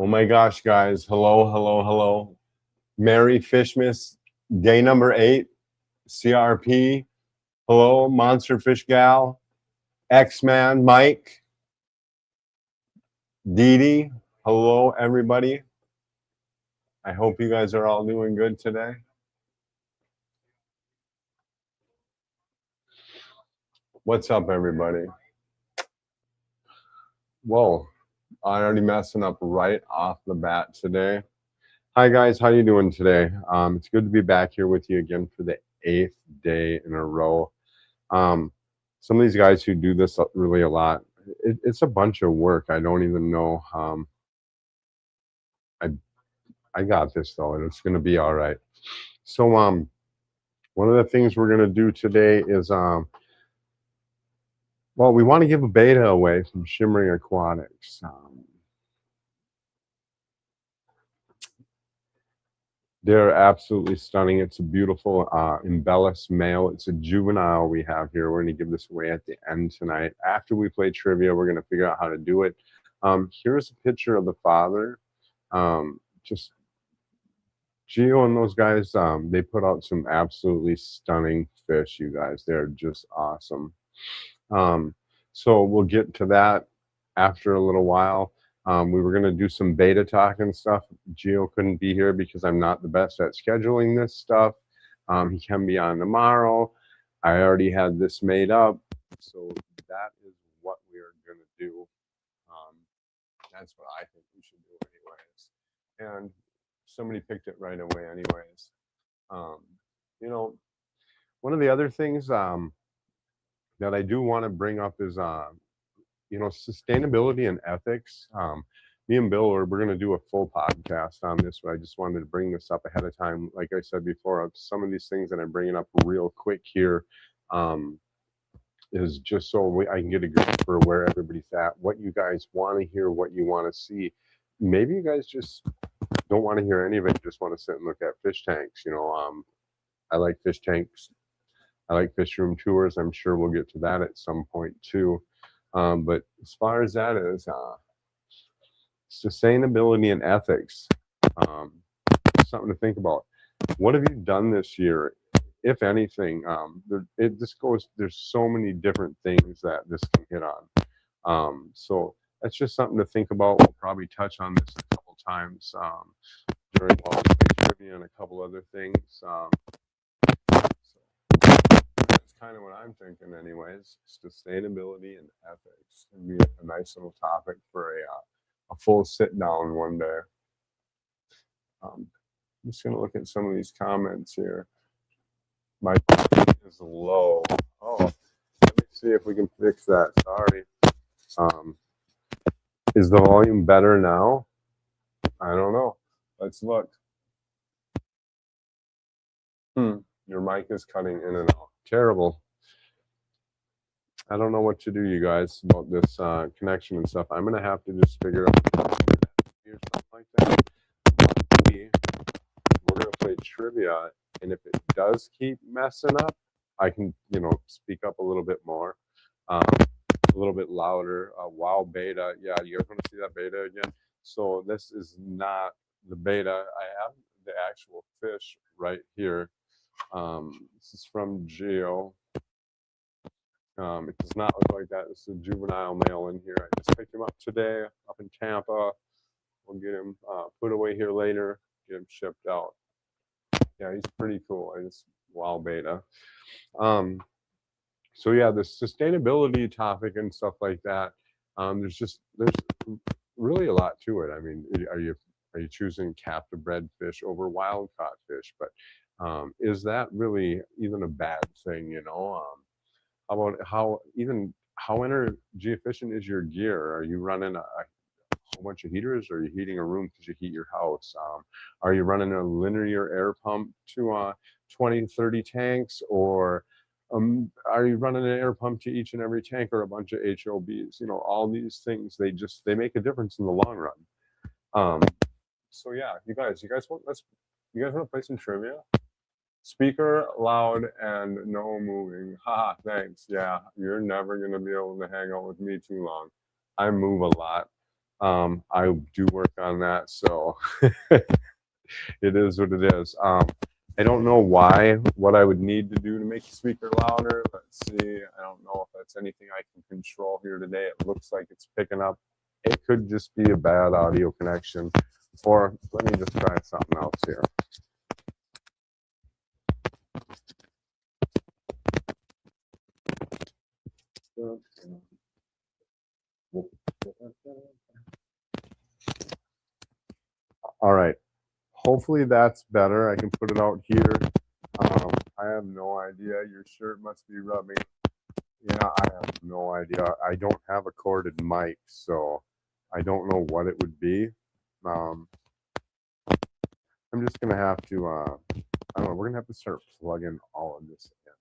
Oh my gosh, guys. Hello, hello, hello. Merry Fishmas, day number 8, CRP. Hello, Monster Fish Gal, X-Man, Mike, Dee Dee. Hello, everybody. I hope you guys are all doing good today. What's up, everybody? Whoa, I already messing up right off the bat today. Hi, guys. How you doing today? It's good to be back here with you again for the 8th day in a row. Some of these guys who do this really a lot, it's a bunch of work. I don't even know. I got this though, and it's going to be all right. So, one of the things we're going to do today is, well, we want to give a beta away from Shimmering Aquatics. They're absolutely stunning. It's a beautiful Imbellis male. It's a juvenile we have here. We're going to give this away at the end tonight. After we play trivia, we're going to figure out how to do it. Here's a picture of the father. Just Gio and those guys, they put out some absolutely stunning fish, you guys. They're just awesome. So we'll get to that after a little while. We were going to do some beta talk and stuff. Gio couldn't be here because I'm not the best at scheduling this stuff. He can be on tomorrow. I already had this made up. So that is what we are going to do. That's what I think we should do anyways. And somebody picked it right away anyways. You know, one of the other things that I do want to bring up is sustainability and ethics. Me and Bill we're going to do a full podcast on this, but I just wanted to bring this up ahead of time. Like I said before, some of these things that I'm bringing up real quick here is just so I can get a grip for where everybody's at, what you guys want to hear, what you want to see. Maybe you guys just don't want to hear any of it. You just want to sit and look at fish tanks. I like fish tanks. I like fish room tours. I'm sure we'll get to that at some point too. But as far as that is, sustainability and ethics, something to think about. What have you done this year, if anything? There's so many different things that this can hit on. So that's just something to think about. We'll probably touch on this a couple times during all the trivia and a couple other things. So that's kind of what I'm thinking anyways. Sustainability and ethics would be a nice little topic for a full sit down one day. I'm just going to look at some of these comments here. My volume is low. Oh, let me see if we can fix that. Sorry. Is the volume better now? I don't know. Let's look. Your mic is cutting in and out. Terrible. I don't know what to do, you guys, about this connection and stuff. I'm going to have to just figure out something like that. We're going to play trivia, and if it does keep messing up, I can, speak up a little bit more, a little bit louder. Wow, beta. Yeah, you guys want to see that beta again? So this is not the beta. I have the actual fish right here. This is from Geo. It does not look like that. This is a juvenile male in here. I just picked him up today up in Tampa. We'll get him put away here later, get him shipped out. Yeah, he's pretty cool. Wow beta. So yeah, the sustainability topic and stuff like that. There's really a lot to it. I mean, are you choosing captive bred fish over wild caught fish? But is that really even a bad thing? How about how energy efficient is your gear? Are you running a whole bunch of heaters, or are you heating a room because you heat your house? Are you running a linear air pump to 20, 30 tanks, or are you running an air pump to each and every tank, or a bunch of HOBs? All these things, they make a difference in the long run. So yeah, you guys want to play some trivia? Speaker loud and no moving. Haha, thanks. Yeah, you're never gonna be able to hang out with me too long. I move a lot. I do work on that, so it is what it is. I don't know what I would need to do to make the speaker louder. Let's see. I don't know if that's anything I can control here today. It looks like it's picking up. It could just be a bad audio connection. Or let me just try something else here. All right. Hopefully that's better. I can put it out here. I have no idea. Your shirt must be rubbing. Yeah, I have no idea. I don't have a corded mic, so I don't know what it would be. I'm just gonna have to. I don't know. We're gonna have to start plugging all of this in.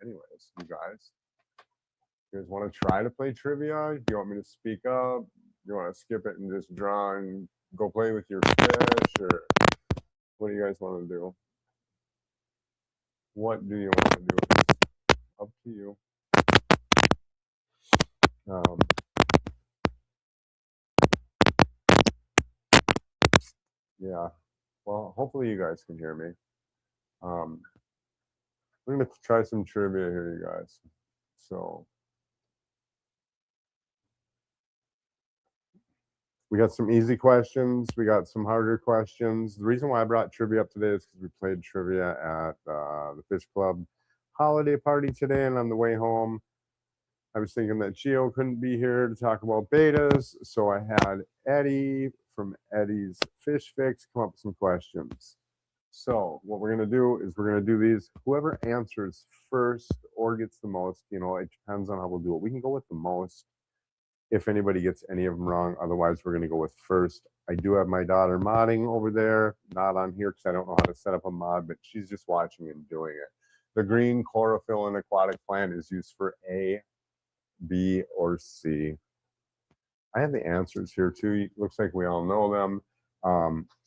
Anyways, you guys want to try to play trivia? Do you want me to speak up? Do you want to skip it and just draw and go play with your fish, or what do you guys want to do? What do you want to do? It's up to you. Yeah. Well, hopefully you guys can hear me. We're gonna try some trivia here, you guys. So we got some easy questions. We got some harder questions. The reason why I brought trivia up today is because we played trivia at the Fish Club holiday party today, and on the way home, I was thinking that Gio couldn't be here to talk about betas, so I had Eddie from Eddie's Fish Fix come up with some questions. So what we're going to do is we're going to do these. Whoever answers first or gets the most, you know, it depends on how we'll do it. We can go with the most if anybody gets any of them wrong. Otherwise, we're going to go with first. I do have my daughter modding over there, not on here because I don't know how to set up a mod, but she's just watching and doing it. The green chlorophyll in aquatic plant is used for A, B, or C. I have the answers here too. Looks like we all know them.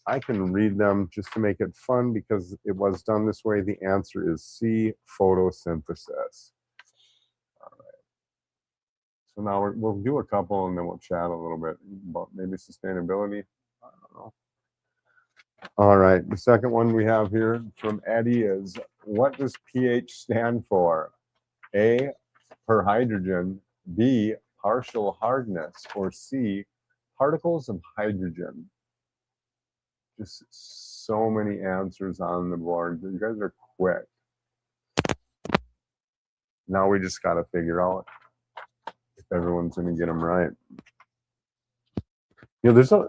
I can read them just to make it fun because it was done this way. The answer is C, photosynthesis. All right. So now we'll do a couple and then we'll chat a little bit about maybe sustainability. I don't know. All right. The second one we have here from Eddie is, what does pH stand for? A, per hydrogen, B, partial hardness, or C, particles of hydrogen? Just so many answers on the board. You guys are quick. Now we just got to figure out if everyone's going to get them right. You know, there's a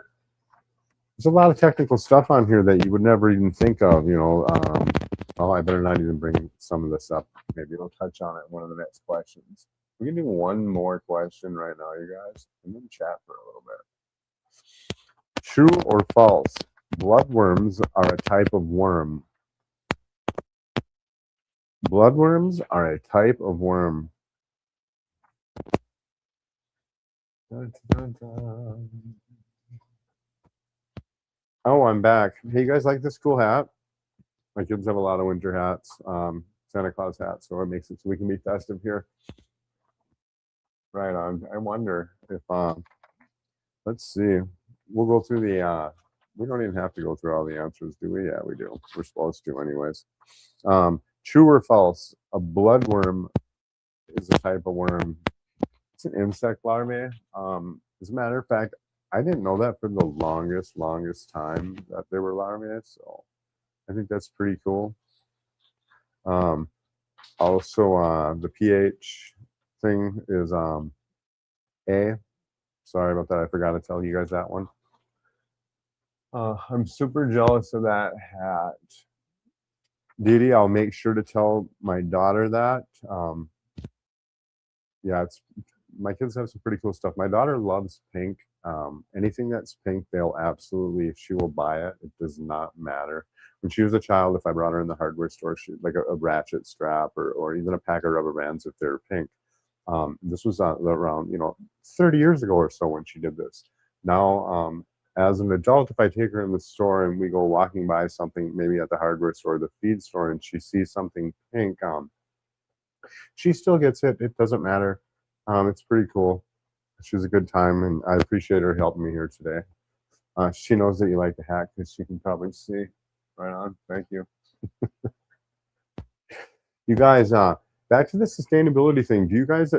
lot of technical stuff on here that you would never even think of. You know, oh, I better not even bring some of this up. Maybe it'll touch on it in one of the next questions. We can do one more question right now, you guys, and then chat for a little bit. True or false? Bloodworms are a type of worm. Bloodworms are a type of worm. Dun, dun, dun. Oh, I'm back. Hey, you guys like this cool hat? My kids have a lot of winter hats, Santa Claus hats, so it makes it so we can be festive here. Right on. I wonder if, let's see. We'll go through the, we don't even have to go through all the answers, do we? Yeah, we do. We're supposed to anyways. True or false? A bloodworm is a type of worm. It's an insect larvae. As a matter of fact, I didn't know that for the longest time that they were larvae. So I think that's pretty cool. Also, the pH thing is A. Sorry about that. I forgot to tell you guys that one. I'm super jealous of that hat. Didi, I'll make sure to tell my daughter that. Yeah, it's my kids have some pretty cool stuff. My daughter loves pink. Anything that's pink, they'll absolutely, she will buy it. It does not matter. When she was a child, if I brought her in the hardware store, she like a ratchet strap or even a pack of rubber bands if they're pink. This was around 30 years ago or so when she did this. Now, as an adult, if I take her in the store and we go walking by something, maybe at the hardware store, the feed store, and she sees something pink, she still gets it. It doesn't matter. It's pretty cool. She was a good time, and I appreciate her helping me here today. She knows that you like the hat because she can probably see. Right on. Thank you. You guys, back to the sustainability thing. Do you guys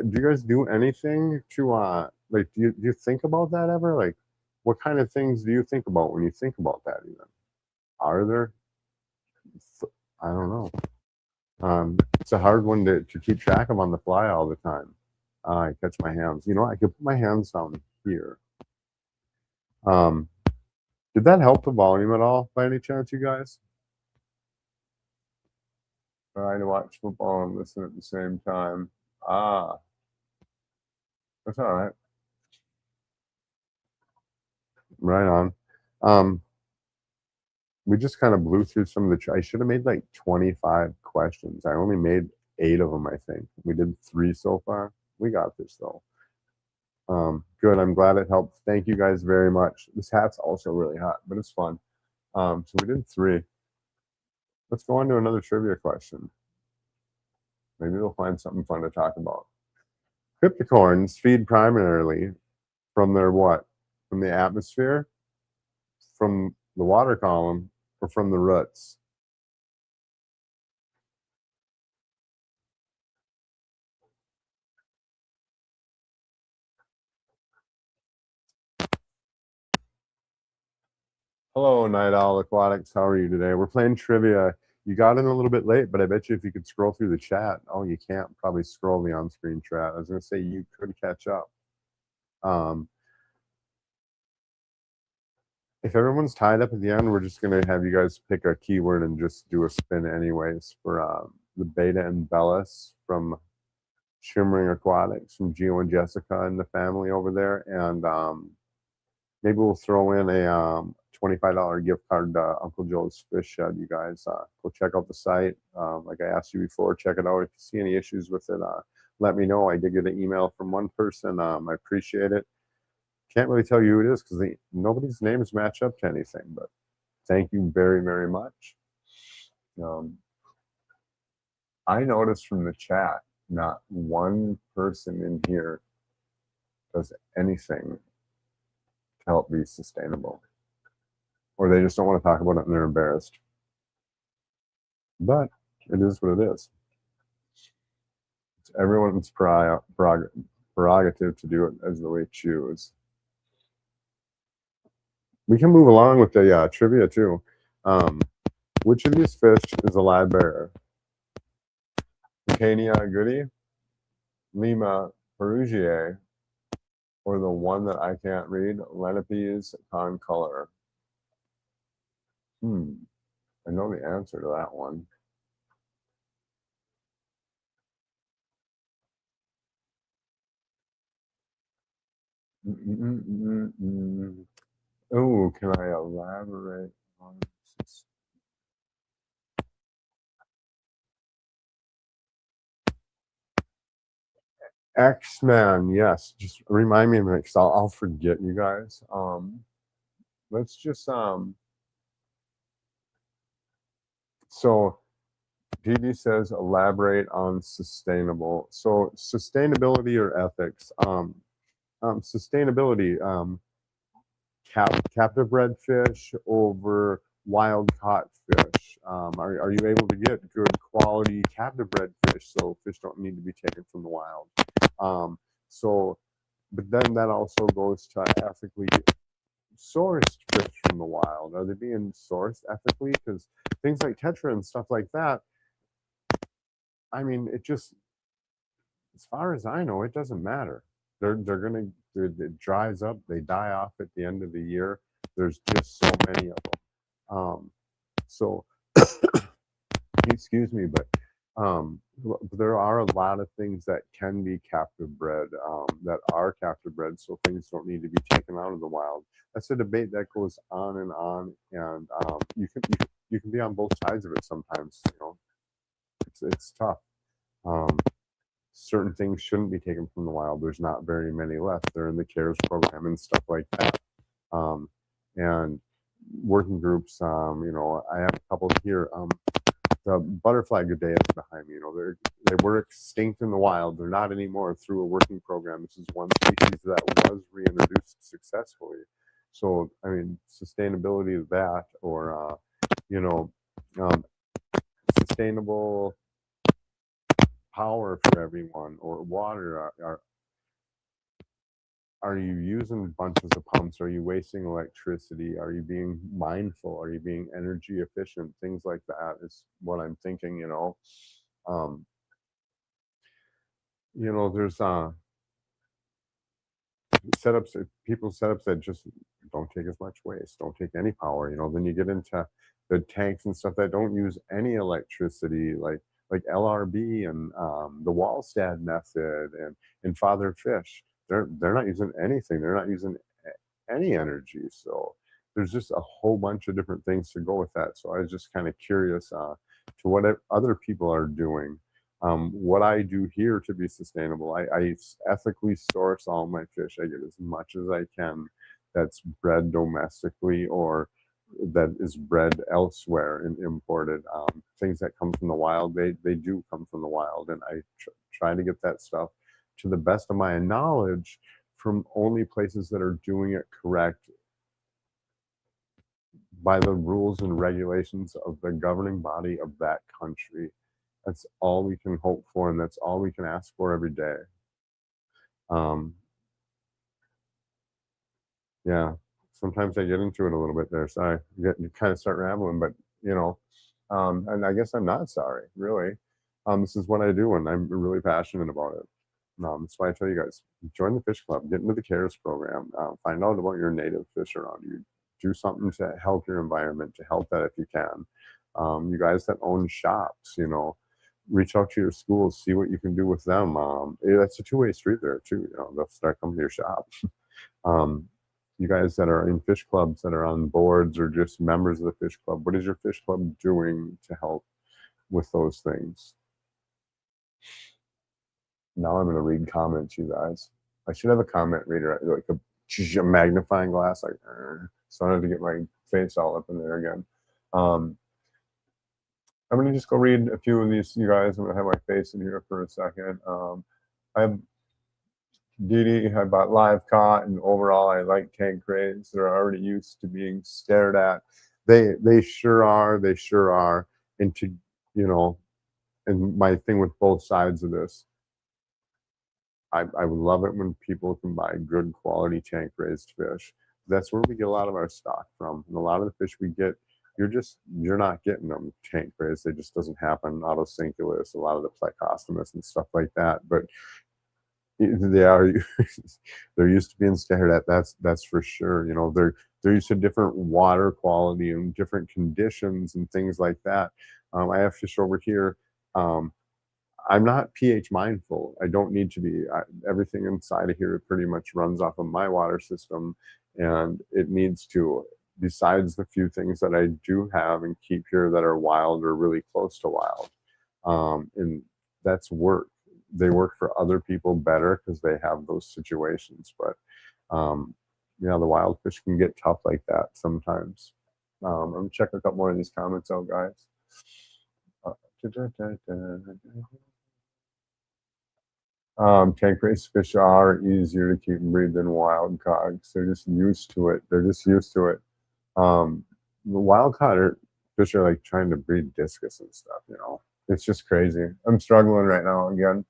do anything to like do you think about that ever? Like what kind of things do you think about when you think about that even? Are there? I don't know. It's a hard one to keep track of on the fly all the time. I catch my hands. You know, I could put my hands down here. Um, did that help the volume at all by any chance, you guys? Trying to watch football and listen at the same time. Ah, that's all right. Right on. Um, we just kind of blew through some of the. I should have made like 25 questions. I only made 8 of them, I think. We did 3 so far. We got this though. Good. I'm glad it helped. Thank you guys very much. This hat's also really hot, but it's fun. So we did 3. Let's go on to another trivia question. Maybe we'll find something fun to talk about. Cryptocorns feed primarily from their what? From the atmosphere, from the water column, or from the roots? Hello, Night Owl Aquatics. How are you today? We're playing trivia. You got in a little bit late, but I bet you if you could scroll through the chat. Oh, you can't probably scroll the on-screen chat. I was going to say you could catch up. Um, if everyone's tied up at the end, we're just going to have you guys pick a keyword and just do a spin anyways for the Betta Imbellis from Shimmering Aquatics, from Gio and Jessica and the family over there. And maybe we'll throw in a $25 gift card to Uncle Joe's Fish Shed. You guys go check out the site. Like I asked you before, check it out. If you see any issues with it, let me know. I did get an email from one person. I appreciate it. Can't really tell you who it is because nobody's names match up to anything, but thank you very, very much. I noticed from the chat, not one person in here does anything to help be sustainable. Or they just don't want to talk about it and they're embarrassed. But it is what it is. It's everyone's prerogative to do it as the way they choose. We can move along with the trivia too. Which of these fish is a live bearer? Lucania goody, Lima perugiae, or the one that I can't read, Lenipes concolor? I know the answer to that one. Oh, can I elaborate on this? X-Men, yes. Just remind me of it because I'll forget, you guys. Let's just so Didi says elaborate on sustainable. So sustainability or ethics. Sustainability. Captive bred fish over wild caught fish. Are you able to get good quality captive bred fish so fish don't need to be taken from the wild? But then that also goes to ethically sourced fish from the wild. Are they being sourced ethically? Because things like tetra and stuff like that, I mean, it just, as far as I know, it doesn't matter. It dries up, they die off at the end of the year. There's just so many of them. So excuse me, but there are a lot of things that can be captive bred, that are captive bred, so things don't need to be taken out of the wild. That's a debate that goes on, and you can be on both sides of it sometimes. You know, it's tough. Certain things shouldn't be taken from the wild. There's not very many left. They're in the CARES program and stuff like that. And working groups, you know, I have a couple here. the butterfly goodea behind me, you know, they were extinct in the wild. They're not anymore through a working program. This is one species that was reintroduced successfully. So, I mean, sustainability of that, or, you know, um, sustainable power for everyone, or water. Are you using bunches of pumps? Are you wasting electricity? Are you being mindful? Are you being energy efficient? Things like that is what I'm thinking, you know. Um, there's setups that just don't take as much waste, don't take any power, you know. Then you get into the tanks and stuff that don't use any electricity, like LRB and the Wallstad method and Father Fish. They're not using anything. They're not using any energy. So there's just a whole bunch of different things to go with that. So I was just kind of curious to what other people are doing. What I do here to be sustainable, I ethically source all my fish. I get as much as I can that's bred domestically or that is bred elsewhere and imported. Things that come from the wild, they do come from the wild, and I try to get that stuff to the best of my knowledge from only places that are doing it correct by the rules and regulations of the governing body of that country. That's all we can hope for, and that's all we can ask for every day. Um, yeah, sometimes I get into it a little bit there. Sorry, you kind of start rambling, but you know, and I guess I'm not sorry, really. This is what I do, and I'm really passionate about it. That's why I tell you guys, join the fish club, get into the CARES program, find out about your native fish around you, do something to help your environment, to help that if you can. You guys that own shops, you know, reach out to your schools, see what you can do with them. That's a two-way street there too. You know, they'll start coming to your shop. You guys that are in fish clubs, that are on boards or just members of the fish club, what is your fish club doing to help with those things? Now I'm going to read comments, you guys. I should have a comment reader, like a magnifying glass, like, so I don't have to get my face all up in there again. I'm going to just go read a few of these, you guys. I'm going to have my face in here for a second. I have Didi, I bought live caught, and overall I like tank rays. They're already used to being stared at. They sure are. They sure are. And to, you know, and my thing with both sides of this, I would love it when people can buy good quality tank raised fish. That's where we get a lot of our stock from. And a lot of the fish we get, you're not getting them tank raised. It just doesn't happen. Autocinculus, a lot of the plecostomus and stuff like that. But they are they're used to being stared at. That's for sure. You know, they're used to different water quality and different conditions and things like that. I have fish over here. I'm not pH mindful. I don't need to be. Everything inside of here pretty much runs off of my water system, and it needs to. Besides the few things that I do have and keep here that are wild or really close to wild, and that's work. They work for other people better because they have those situations. But yeah, the wild fish can get tough like that sometimes. I'm gonna check a couple more of these comments out, guys. Tank raised fish are easier to keep and breed than wild caught. They're just used to it. They're just used to it. The wild caught fish are like trying to breed discus and stuff, you know. It's just crazy. I'm struggling right now again.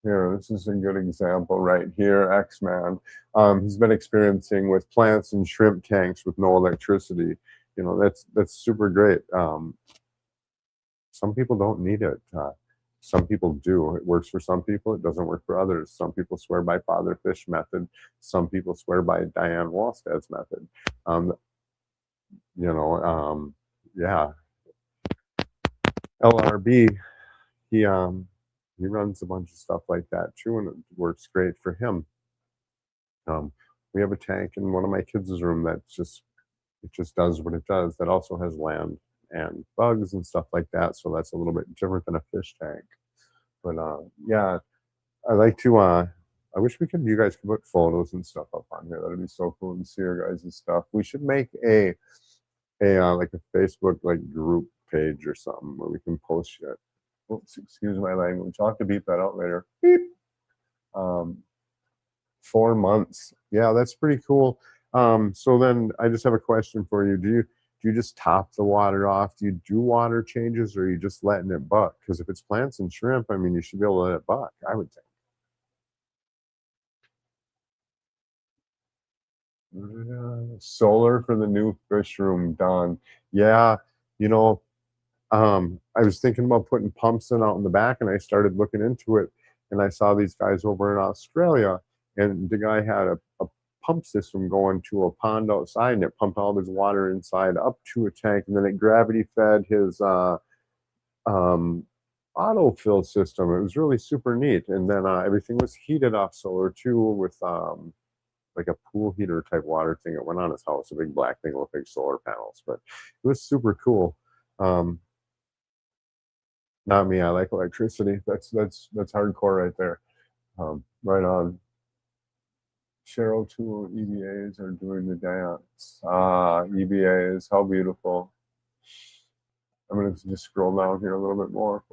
Here, this is a good example right here. X-Man. He's been experiencing with plants and shrimp tanks with no electricity. You know, that's super great. Some people don't need it. Some people do. It works for some people. It doesn't work for others. Some people swear by Father Fish method. Some people swear by Diane Wallstad's method. Yeah. LRB, he runs a bunch of stuff like that too, and it works great for him. We have a tank in one of my kids' room that just does what it does. That also has land and bugs and stuff like that, so that's a little bit different than a fish tank. But yeah, I like to I wish you guys could put photos and stuff up on here. That'd be so cool to see your guys' stuff. We should make a like a Facebook like group page or something where we can post shit. Oops, excuse my language. I'll have to beep that out later. Beep. 4 months. Yeah, that's pretty cool. So then I just have a question for you. Do you just top the water off? Do you do water changes, or are you just letting it buck? Because if it's plants and shrimp, I mean, you should be able to let it buck, I would think. Solar for the new fish room done. Yeah, you know, I was thinking about putting pumps in out in the back, and I started looking into it, and I saw these guys over in Australia, and the guy had a pump system going to a pond outside, and it pumped all his water inside up to a tank, and then it gravity fed his um, autofill system. It was really super neat, and then everything was heated off solar too with like a pool heater type water thing. It went on his house, a big black thing with big solar panels, but it was super cool. Um, Not me. I like electricity. That's hardcore right there. Right on. Cheryl Tool EBAs are doing the dance. Ah, EBAs, how beautiful. I'm gonna just scroll down here a little bit more.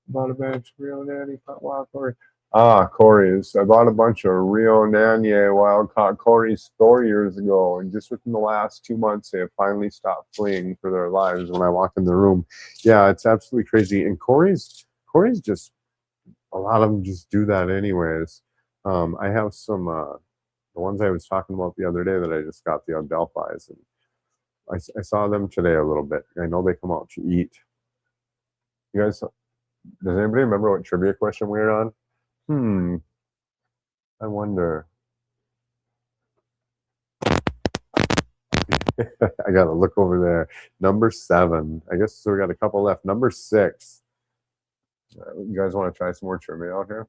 Bought a bench, Rio Nanny, caught wild Cory. Ah, Corey's. I bought a bunch of Rio Nanny wild caught Corey's 4 years ago, and just within the last 2 months, they have finally stopped fleeing for their lives when I walk in the room. Yeah, it's absolutely crazy. And Corey's just, a lot of them just do that anyways. I have some, the ones I was talking about the other day that I just got, the Adelphis, and I saw them today a little bit. I know they come out to eat. You guys, does anybody remember what trivia question we were on? I wonder. I gotta look over there. Number 7. I guess so. We got a couple left. Number 6. You guys want to try some more trivia out here?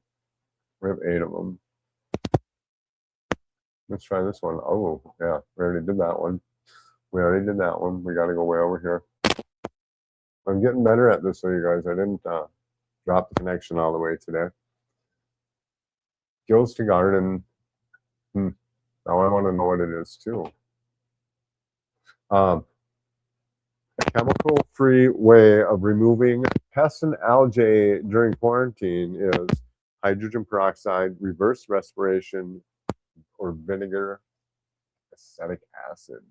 We have 8 of them. Let's try this one. Oh, yeah, we already did that one. We got to go way over here. I'm getting better at this, so you guys. I didn't drop the connection all the way today. Ghost to garden. Now I want to know what it is too. A chemical-free way of removing pests and algae during quarantine is hydrogen peroxide, reverse respiration, or vinegar acetic acid.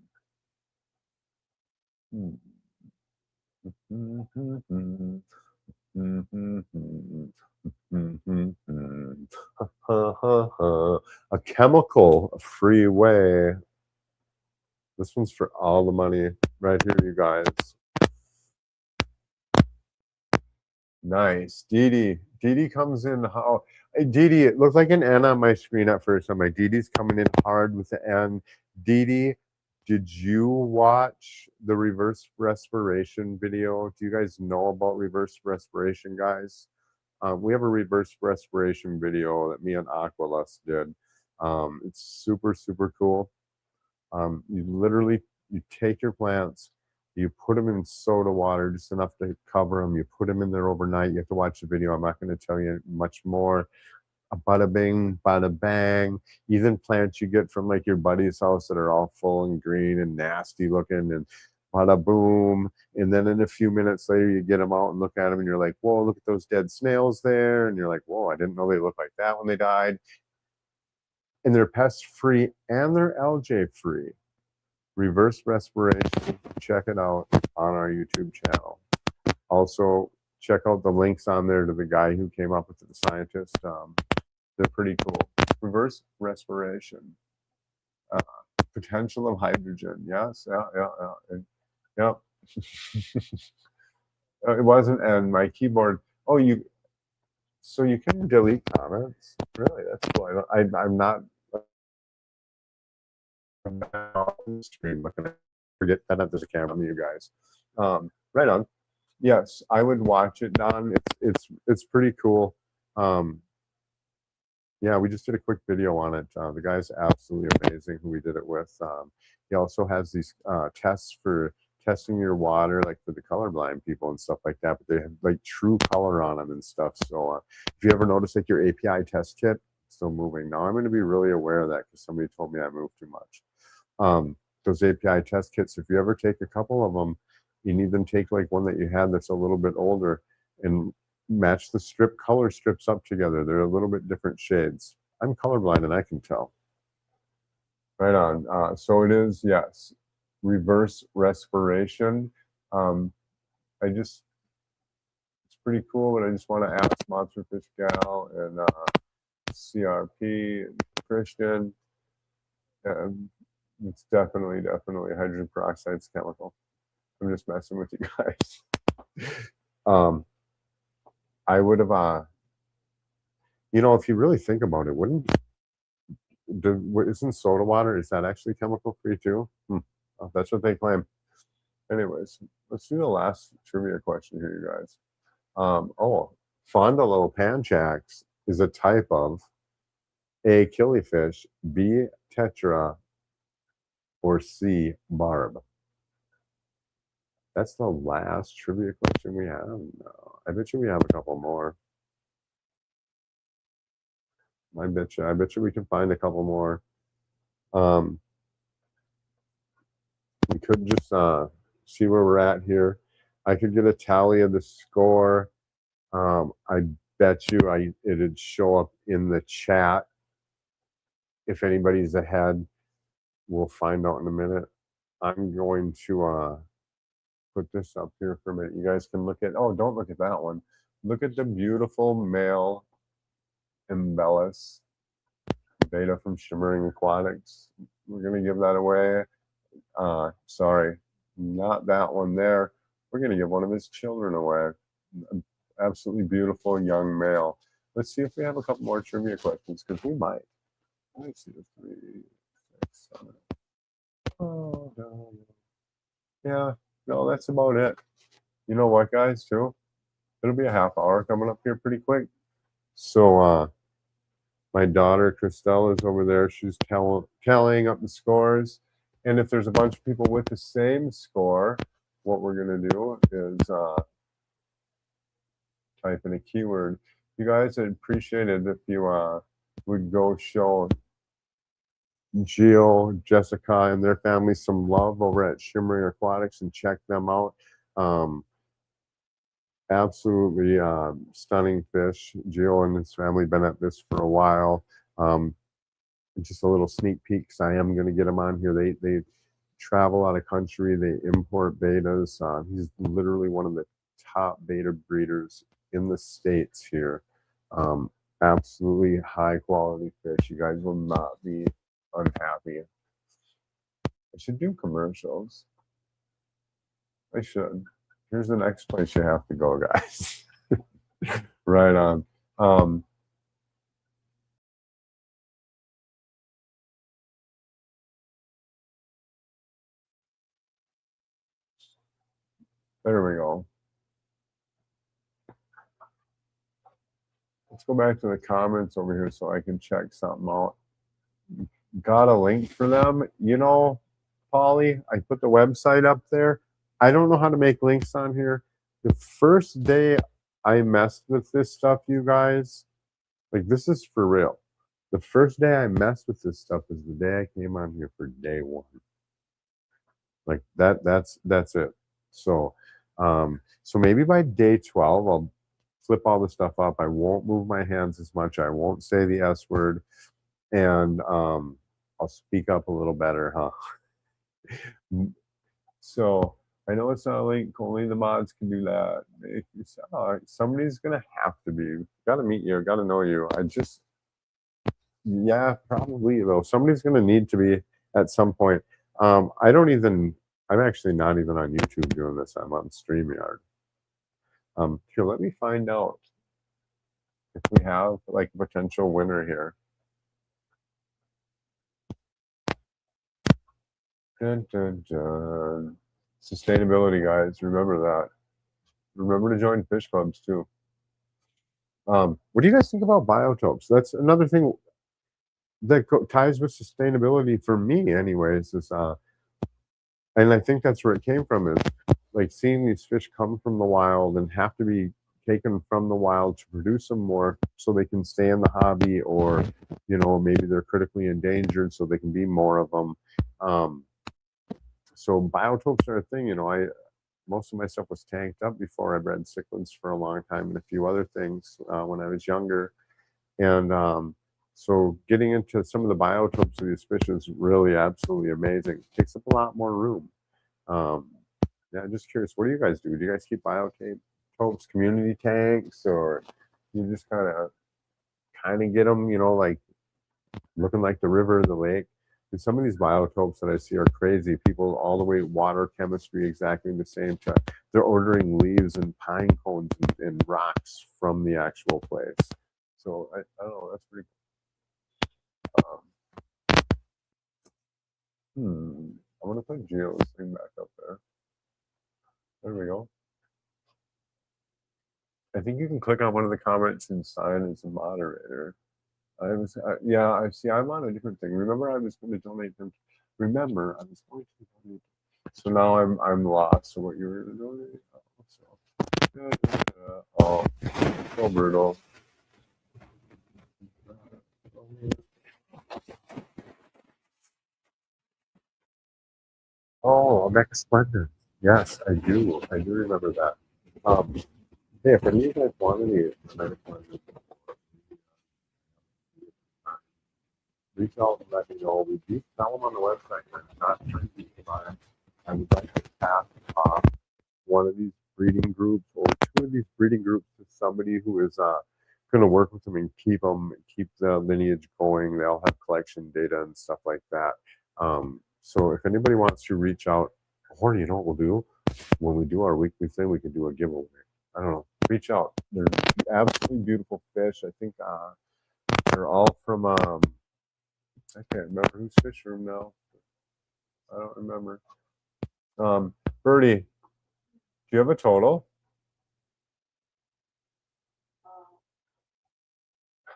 A chemical-free way. This one's for all the money right here, you guys. Nice. Dee Dee comes in. How? Hey, Dee, it looked like an N on my screen at first. I'm like, Dee Dee's coming in hard with the N. Dee, did you watch the reverse respiration video? Do you guys know about reverse respiration, guys? We have a reverse respiration video that me and Aqualus did. It's super, super cool. You literally, you take your plants, you put them in soda water, just enough to cover them. You put them in there overnight. You have to watch the video. I'm not going to tell you much more. A bada bing, bada bang. Even plants you get from like your buddy's house that are all full and green and nasty looking, and bada boom. And then in a few minutes later, you get them out and look at them, and you're like, whoa, look at those dead snails there. And you're like, whoa, I didn't know they looked like that when they died. And they're pest free and they're algae free. Reverse respiration. Check it out on our YouTube channel. Also, check out the links on there to the guy who came up with it, the scientist. They're pretty cool. Reverse respiration. Potential of hydrogen. Yes, yeah. It wasn't, and my keyboard. Oh, so you can delete comments? Really? That's cool. I'm not on the screen looking at. Forget that there's a camera on you guys. Right on. Yes, I would watch it, Don. It's pretty cool. Yeah, we just did a quick video on it. The guy's absolutely amazing who we did it with. He also has these tests for testing your water, like for the colorblind people and stuff like that, but they have like true color on them and stuff. So if you ever notice like your API test kit still moving, now I'm going to be really aware of that because somebody told me I moved too much. Those API test kits, if you ever take a couple of them, you need them take like one that you had that's a little bit older and match the color strips up together. They're a little bit different shades. I'm colorblind and I can tell. Right on. So it is, yes, reverse respiration. It's pretty cool, but I just want to ask Monster Fish Gal and CRP and Christian. It's definitely hydrogen peroxide's chemical. I'm just messing with you guys. I would have, if you really think about it, isn't soda water, is that actually chemical free too? Oh, that's what they claim. Anyways, let's do the last trivia question here, you guys. Fondalo panchax is a type of A, killifish, B, tetra, or C, barb. That's the last trivia question we have. No, I bet you we have a couple more. I bet you we can find a couple more. We could just see where we're at here. I could get a tally of the score. I bet you it'd show up in the chat. If anybody's ahead, we'll find out in a minute. I'm going to put this up here for a minute. You guys can look at, don't look at that one. Look at the beautiful male Imbellis Betta from Shimmering Aquatics. We're going to give that away. Sorry, not that one there. We're going to give one of his children away. Absolutely beautiful young male. Let's see if we have a couple more trivia questions, because we might. Let's see, 3, 6, 7. Oh, no. Yeah, no, that's about it. You know what, guys, too? It'll be a half hour coming up here pretty quick. So, my daughter, Christelle, is over there. She's tallying up the scores. And if there's a bunch of people with the same score, what we're going to do is type in a keyword. You guys, I'd appreciate it if you would go show Jill, Jessica, and their family some love over at Shimmering Aquatics and check them out. Absolutely stunning fish. Jill and his family been at this for a while. Just a little sneak peek, because I am going to get them on here. They travel out of country. They import bettas. He's literally one of the top betta breeders in the States here. Absolutely high quality fish. You guys will not be unhappy. I should do commercials. I should. Here's the next place you have to go, guys. Right on. There we go. Let's go back to the comments over here so I can check something out. Got a link for them. Polly, I put the website up there. I don't know how to make links on here. The first day I messed with this stuff, you guys, like, this is for real. The first day I messed with this stuff is the day I came on here for day 1. Like that's it. So so maybe by day 12 I'll flip all the stuff up. I won't move my hands as much. I won't say the S word, and I'll speak up a little better, huh? So I know it's not a link. Only the mods can do that. Somebody's gonna have to be. Gotta meet you. Gotta know you. Yeah, probably though. Somebody's gonna need to be at some point. I'm actually not even on YouTube doing this. I'm on StreamYard. Here, let me find out if we have like a potential winner here. Dun, dun, dun. Sustainability, guys. Remember that. Remember to join fish clubs too. What do you guys think about biotopes? That's another thing that ties with sustainability for me, anyways. Is And I think that's where it came from, is like seeing these fish come from the wild and have to be taken from the wild to produce them more so they can stay in the hobby, or maybe they're critically endangered so they can be more of them. So biotopes are a thing. I most of my stuff was tanked up before I bred cichlids for a long time, and a few other things when I was younger. And so getting into some of the biotopes of these fish is really absolutely amazing. It takes up a lot more room. Yeah, I'm just curious, what do you guys do? Do you guys keep biotopes, community tanks, or you just kind of get them, like looking like the river or the lake? And some of these biotopes that I see are crazy. People all the way water chemistry exactly the same. They're ordering leaves and pine cones and rocks from the actual place. So I don't know. That's pretty. I want to put Geo's thing back up there. There we go. I think you can click on one of the comments and sign as a moderator. Yeah, I see. I'm on a different thing. Remember, I was going to donate them. Remember, I was going to donate. So now I'm lost. So what you were going to donate? Oh, so brutal. Oh, Omega Splendor. Yes, I do. I do remember that. Hey, if any of you guys want any Omega Splendor, reach out and let me know. We do sell them on the website. I'm not trying to buy them. I would like to pass off one of these breeding groups or two of these breeding groups to somebody who is going to work with them and keep the lineage going. They'll have collection data and stuff like that. So if anybody wants to reach out, or you know what we'll do? When we do our weekly thing, we can do a giveaway. I don't know. Reach out. They're absolutely beautiful fish. I think they're all from I can't remember whose fish room now. I don't remember. Birdie, do you have a total?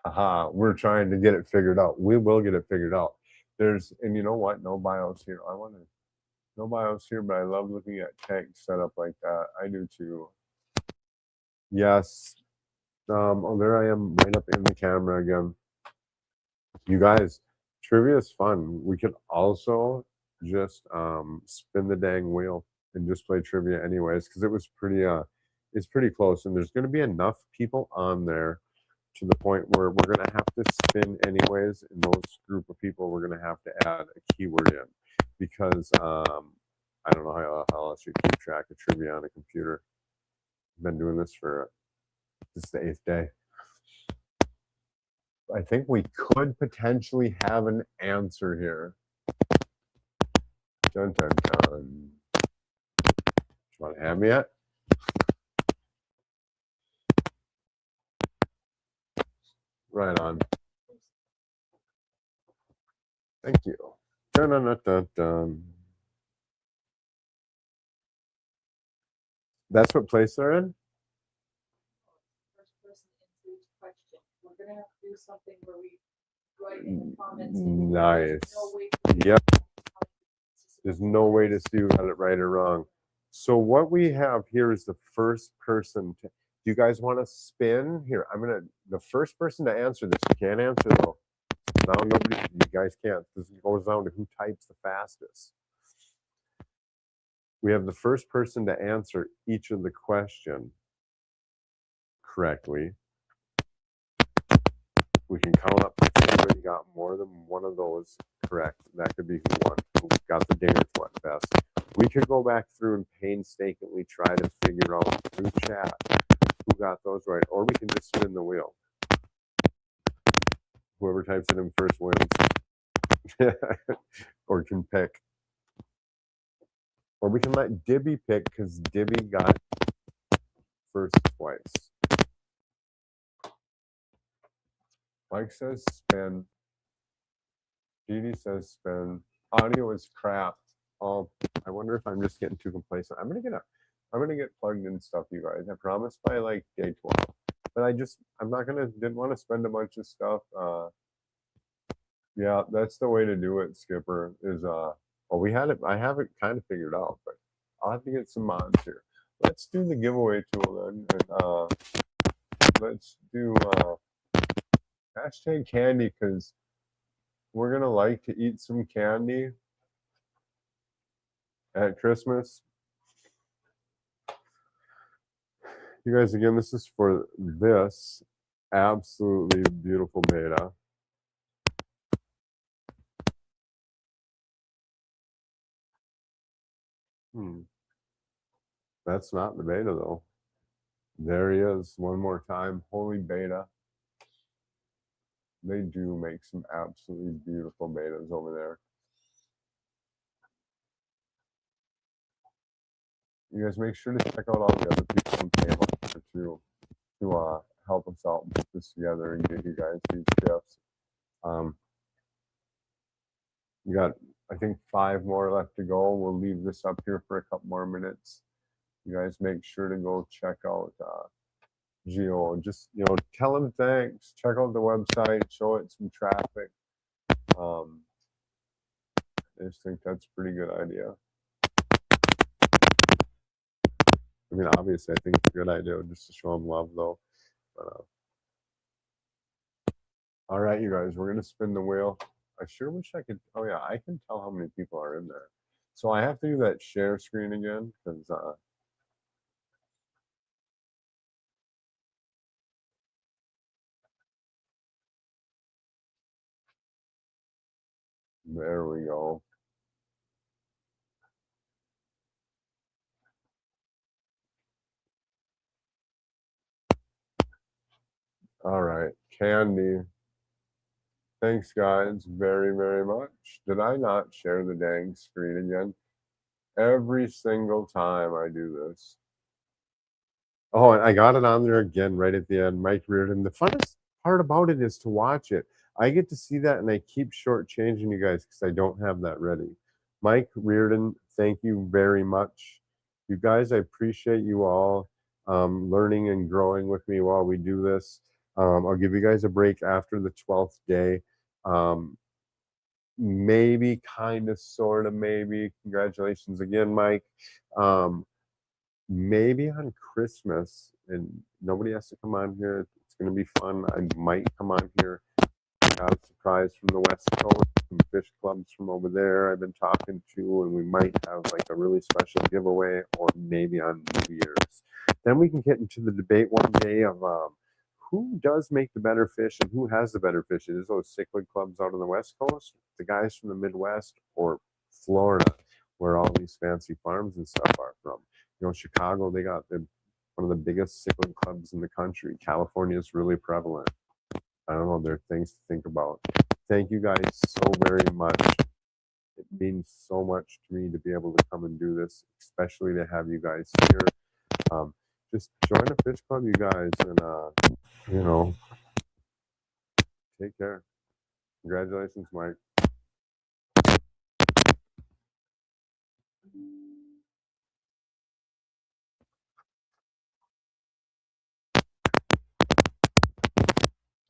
Haha, we're trying to get it figured out. We will get it figured out. And you know what? No bios here. No bios here, but I love looking at tanks set up like that. I do too. Yes. Oh, there I am, right up in the camera again. You guys, trivia is fun. We could also just spin the dang wheel and just play trivia anyways, because it's pretty close, and there's going to be enough people on there to the point where we're going to have to spin anyways. In those group of people, we're going to have to add a keyword in, because I don't know how else you keep track of trivia on a computer. I've been doing this for this is the 8th day. I think we could potentially have an answer here. Dun, dun, dun. Do you want to have me yet? Right on. Thank you. Dun, dun, dun, dun, dun. That's what place they're in? First person into each question. We're going to have to do something where we write in the comments. Nice. Yep. There's no way to see who got it right or wrong. So what we have here is the first person to. Do you guys want to spin? Here, the first person to answer this. You can't answer though. Now you guys can't. This goes down to who types the fastest. We have the first person to answer each of the question correctly. We can count up if anybody got more than one of those correct. That could be who got the dinner one best. We could go back through and painstakingly try to figure out through chat who got those right, or we can just spin the wheel. Whoever types it in first wins. Or can pick. Or we can let Dibby pick, because Dibby got first twice. Mike says spin. Dee Dee says spin. Audio is crap. Oh, I wonder if I'm just getting too complacent. I'm gonna get plugged in stuff, you guys. I promise by like day 12. But didn't want to spend a bunch of stuff. Yeah, that's the way to do it, Skipper, is Well, we had it. I have it kind of figured out, but I'll have to get some mods here. Let's do the giveaway tool then. And, let's do hashtag candy because we're gonna like to eat some candy at Christmas. You guys, again, this is for this absolutely beautiful betta. That's not the betta though. There he is, one more time. Holy betta. They do make some absolutely beautiful bettas over there. You guys make sure to check out all the other people on the table to help us out and put this together and get you guys these gifts. We got, I think, 5 more left to go. We'll leave this up here for a couple more minutes. You guys make sure to go check out Geo. Just, tell him thanks. Check out the website. Show it some traffic. I just think that's a pretty good idea. I mean, obviously, I think it's a good idea just to show him love, though. But, all right, you guys, we're going to spin the wheel. I sure wish I could. Oh, yeah, I can tell how many people are in there. So I have to do that share screen again because there we go. All right, Candy. Thanks, guys, very, very much. Did I not share the dang screen again? Every single time I do this. Oh, and I got it on there again right at the end. Mike Reardon. The funnest part about it is to watch it. I get to see that, and I keep shortchanging you guys because I don't have that ready. Mike Reardon, thank you very much. You guys, I appreciate you all learning and growing with me while we do this. I'll give you guys a break after the 12th day. Maybe, kind of, sort of, maybe. Congratulations again, Mike. Maybe on Christmas, and nobody has to come on here. It's going to be fun. I might come on here. Got a surprise from the West Coast, some fish clubs from over there I've been talking to, and we might have like a really special giveaway, or maybe on New Year's. Then we can get into the debate one day of who does make the better fish and who has the better fish. Is those cichlid clubs out on the West Coast, the guys from the Midwest, or Florida, where all these fancy farms and stuff are from? Chicago, they got one of the biggest cichlid clubs in the country. California is really prevalent. I don't know. There are things to think about. Thank you guys so very much. It means so much to me to be able to come and do this, especially to have you guys here. Just join a fish club, you guys, and take care. Congratulations, Mike.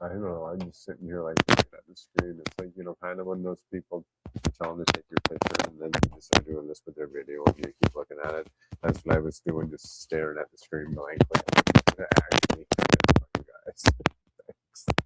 I don't know. I'm just sitting here like looking at the screen. It's like, kind of one of those people tell them to take your picture and then they start doing this with their video and you keep looking at it. That's what I was doing, just staring at the screen blankly. I actually, you guys. Thanks.